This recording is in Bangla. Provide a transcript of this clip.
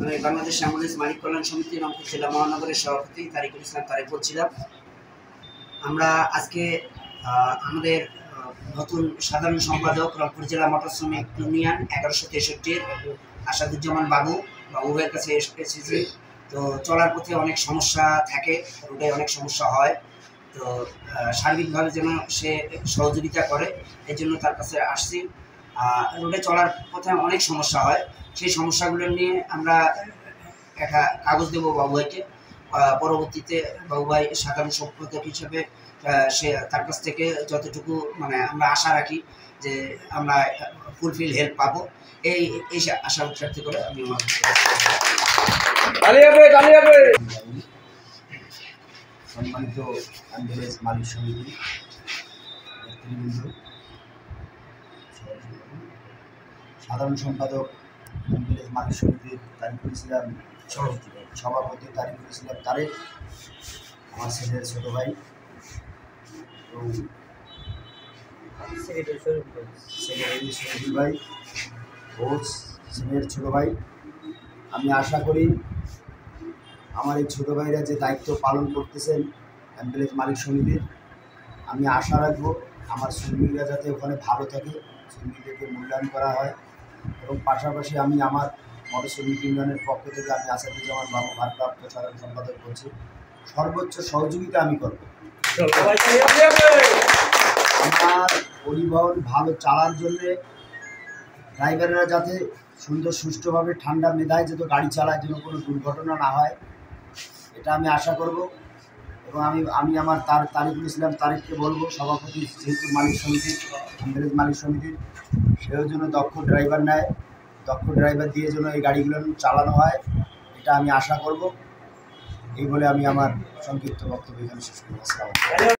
আমি বাংলাদেশ অ্যাম্বুলেন্স মালিক কল্যাণ সমিতি রংপুর জেলা মহানগরের সভাপতি তারিকুল ইসলাম তারেক বলছিলাম। আমরা আজকে আমাদের নতুন সাধারণ সম্পাদক রংপুর জেলা মোটর শ্রমিক ইউনিয়ন 1163-র আসাদুজ্জামান বাবু ভাইয়ের কাছে এসেছি। তো চলার পথে অনেক সমস্যা থাকে, রোডে অনেক সমস্যা হয়। তো সার্বিকভাবে যেন সে সহযোগিতা করে, এই জন্য তার কাছে আসছি। রোডে চলার পথে অনেক সমস্যা হয়, সেই সমস্যাগুলো নিয়ে আমরা একটা কাগজ দেবো বাবু ভাইকে। পরবর্তীতে বাবু ভাই সাধারণ সম্পাদক হিসেবে সে তার কাছ থেকে যতটুকু আমরা আশা রাখি যে আমরা ফুলফিল হেল্প পাবো, এই আশা ব্যক্ত করে আমি সম্মানিত অ্যাম্বুলেন্স মালিক সমিতি নেতৃবৃন্দ, সাধারণ সম্পাদক অ্যাম্বুলেন্স মালিক সমিতির তারিকুল ইসলাম সভাপতি তারিকুল ইসলাম তারেক, আমার ছেলের ছোটো ভাই এবং সেক্রেটারি শরীফুল ভাই ও ছেলের ছোটো ভাই। আমি আশা করি আমার এই ছোটো ভাইরা যে দায়িত্ব পালন করতেছেন অ্যাম্বুলেন্স মালিক সমিতির, আমি আশা রাখবো আমার শ্রমিকরা যাতে ওখানে ভালো থাকে, শ্রমিকদেরকে মূল্যায়ন করা হয়। এবং পাশাপাশি আমি আমার মোটর শ্রমিক ইউনিয়নের পক্ষ থেকে আমি আসাদুজ্জামান বাবু ভারপ্রাপ্ত সাধারণ সম্পাদক করছি, সর্বোচ্চ সহযোগিতা আমি করব। আমার পরিবহন ভালো চালার জন্যে ড্রাইভাররা যাতে সুন্দর সুষ্ঠুভাবে ঠান্ডা মেধায় যাতে গাড়ি চালায়, যেন কোনো দুর্ঘটনা না হয়, এটা আমি আশা করব। এবং আমি আমার তারিকুল ইসলাম তারেককে বলবো, সভাপতি যেহেতু মালিক সমিতির অ্যাম্বুলেন্স মালিক সমিতির, সেও যেন দক্ষ ড্রাইভার নেয়, দক্ষ ড্রাইভার দিয়ে যেন এই গাড়িগুলো চালানো হয়, এটা আমি আশা করব। এই বলে আমি আমার সংক্ষিপ্ত বক্তব্য এখানে শেষ করব। আসসালামু আলাইকুম।